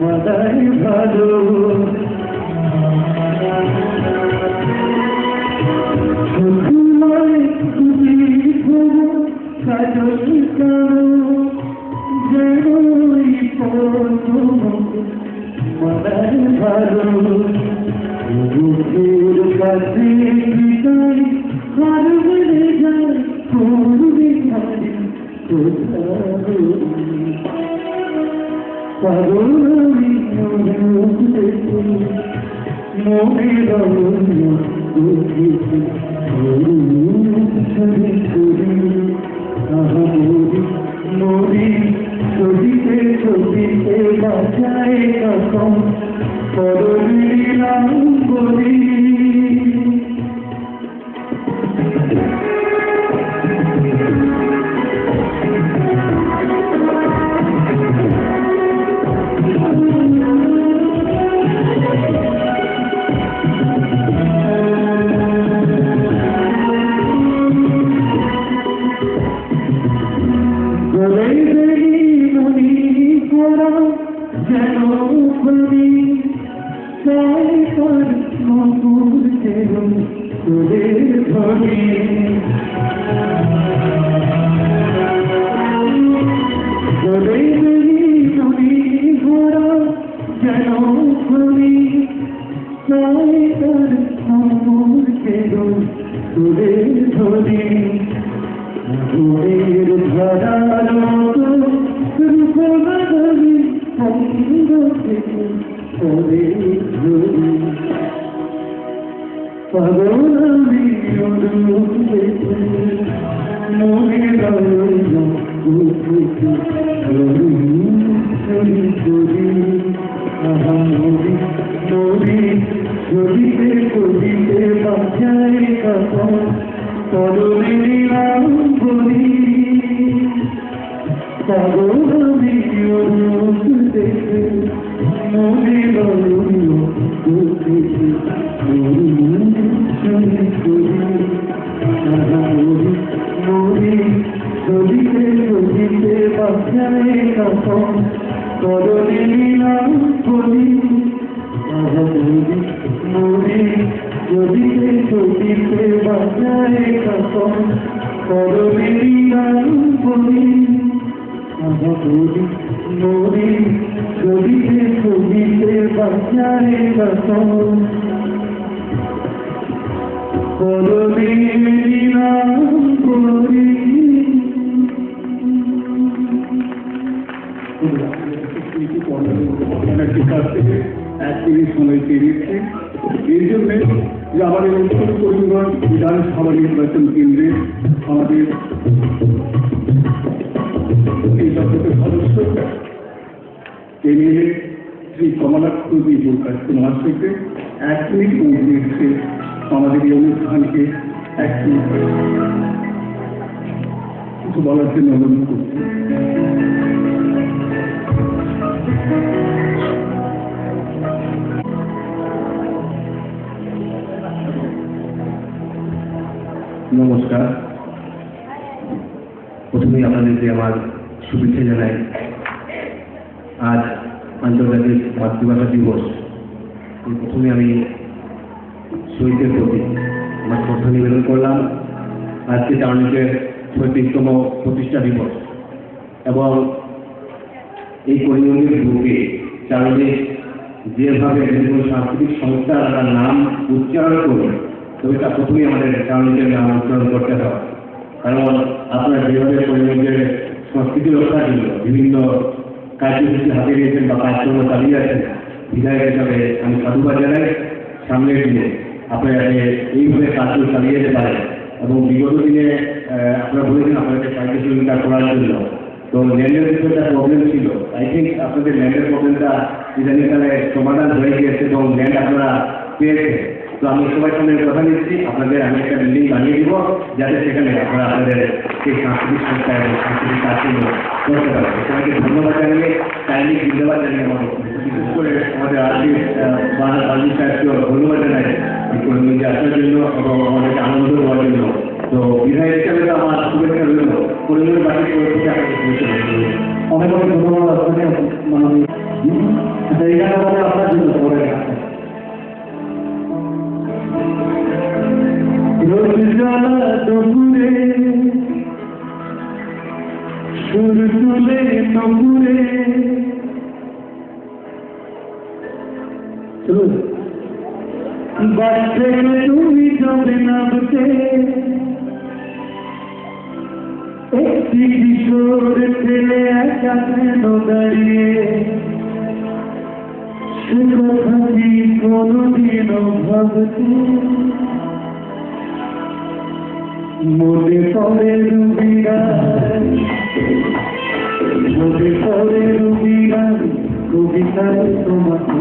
মাদাই ভালো সখুমায় তুমি কাজল কারো যেই প্রথম মাদাই ভালো বুকের কাছে বিদায় হার বেড়ে যায় করবে ভারী কোথাও পাগলি মনে রঙ মরি ছবিতে ছবিতে বাঁচায় কখন করলাম বলি যেন বলি তাই তার মধুর যেন করে ধরি বলে বলি নদী ঘোড়া যেন বলি তাই তার মধুর যেন করে ধরি ঘোড়ের ধরালো রূপবাদী অঙ্গ থেকে করে ধরি পাগল আমি অনুরূপ দেখে মনে রইল বুঝতে ধরি ধরি ধরি মরি মরি ছবিতে ছবিতে বাঁচাই কখন করলে নিলাম বলি পাগল আমি অনুরূপ দেখে মনে রইল বুঝতে ছবিতে ছবিতে বাঁচায় কখন করলে নিলাম বলি মরি ছবিতে ছবিতে বাঁচায় কখন করলে নিলাম বলি মরি ছবিতে ছবিতে বাঁচায় কখন করলে নিলাম বলি এক মিনিট সময় পেরিয়েছে এই জন্যে যে আমাদের উত্তর করিমগঞ্জ বিধানসভা নির্বাচন কেন্দ্রে আমাদের এই দপ্তরের সদস্য এমএলএ শ্রী কমলাক্ষ মহাশয়কে 1 মিনিট মধ্যে এসে আমাদের এই অনুষ্ঠানকে 1 মিনিট কিছু বলার জন্য অনুরোধ করছি। নমস্কার, প্রথমেই আপনাদেরকে আমার শুভেচ্ছা জানাই। আজ আন্তর্জাতিক মাতৃভাষা দিবস। প্রথমে আমি শহীদদের প্রতি আমার শ্রদ্ধা নিবেদন করলাম। আজকে চারণিকের 36তম প্রতিষ্ঠা দিবস এবং এই করিমগঞ্জের বুকে চারণিক যেভাবে বিভিন্ন সাংস্কৃতিক সংস্থার নাম উচ্চারণ করবে, তবে তা প্রথমেই আমাদের চারণিকের নাম উচ্চারণ করতে হবে। কারণ আপনারা যেভাবে করিমগঞ্জের সংস্কৃতি রক্ষার জন্য বিভিন্ন কার্যসূচি হাতে নিয়েছেন বা কাজকর্ম চালিয়ে আছেন, বিধায়ক হিসাবে আমি সাধুবাদ জানাই। সামনের দিনে আপনারা এইভাবে কাজগুলো চালিয়ে যেতে পারেন এবং বিগত দিনে আপনারা বলেছেন আপনাদের সাহিত্য সহযোগিতা করার জন্য। তো ল্যান্ডের ভিতরে একটা প্রবলেম ছিল, আই থিঙ্ক আপনাদের ল্যান্ডের প্রবলেমটা ইদানিংকালে সমাধান হয়ে গিয়েছে এবং ল্যান্ড আপনারা পেয়েছেন। তো আমি সবাই সামনে কথা নিচ্ছি, আপনাদের আমি একটা বিল্ডিং বানিয়ে দিব যাতে সেখানে আপনারা আপনাদের সেই সাংস্কৃতিক সংস্থা এবং সাংস্কৃতিক কাজগুলো করতে পারেন। সবাইকে ধন্যবাদ জানিয়ে টাইমলি ধন্যবাদ জানিয়ে বিশেষ করে আমাদের আর্টিস্ট বার্জি সাহেবকেও ধন্যবাদ জানাই এই করিমগঞ্জে আসার জন্য এবং আমাদেরকে আনন্দ দেওয়ার জন্য। তো বিধায়ক হিসাবে তো আমার শুভেচ্ছা রইল, করিমগঞ্জবাসীর পক্ষ থেকে আপনাকে শুভেচ্ছা। অনেক অনেক ধন্যবাদ আপনাকে মাননীয় এই গানটা বলে আপনার জন্য পরে রোজ জ্বালা দুপুরে সুর তুলে নপুরে বাচ্চে তুমি যাবে নামতে একটি কিশোর ছেলে একা কেন দাঁড়িয়ে সে কথা কি কোনদিনও ভাবতে মনে পড়ে রুবিরাজ মনে পড়ে রুবিরাজ কবিতায় তোমাকে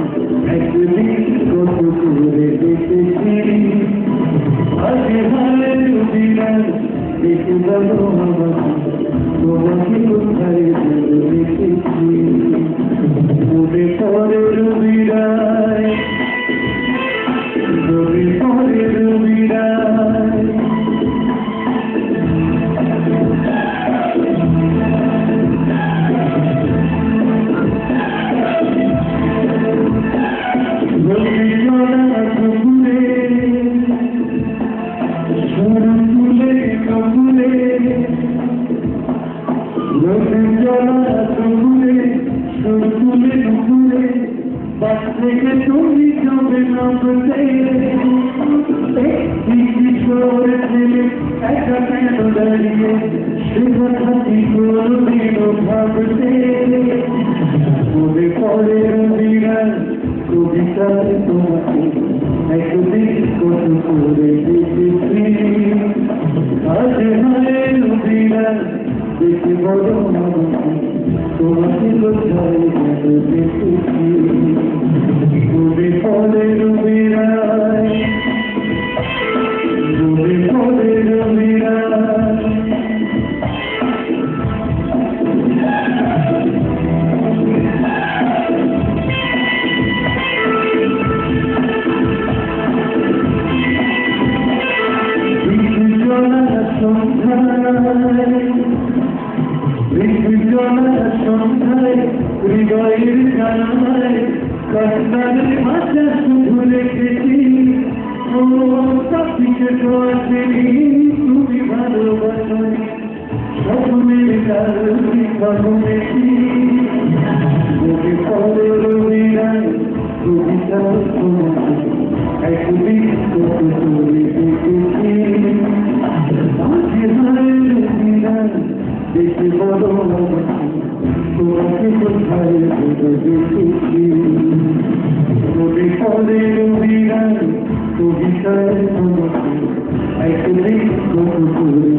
একদিন কত করে দেখেছি আগে ভালে রুবিরাজ দেখে বলো আমাকে তোমাকে কোথায় দেখেছি মনে পড়ে রুবিরাজ মনে পড়ে রুবিরাজ তুমি যাবে নামতে একটি কিশোর ছেলে একা কেন দাঁড়িয়ে সে কথা কি কোনদিনও ভাবতে মনে পড়ে রবিরাজ কবিতায় তোমাকে একদিন কত করে দেখেছি আজ হায় রবিরাজ দেখে বলো আমাকে তোমাকে কোথায় দেখেছি মনে পড়ে রবিরাজ মনে পড়ে রবিরাজ সন্ধ্যায় হৃদয়ের জানায় কান্নার ভাষা শুধু রেখেছি ও সবকিছু তো আসেনি তুমি ভালোবাসনি স্বপ্নের কারণে ভালোবেসি মনে পড়ে রবিরাজ কবিতা তোমাকে একদিন কত করে দেখেছি আজকে হায় রবিরাজ দেখে বলো তোমাকে কোথায় দেখেছি মনে পড়ে রবিরাজ কবিতায় তোমাকে একদিন কত করে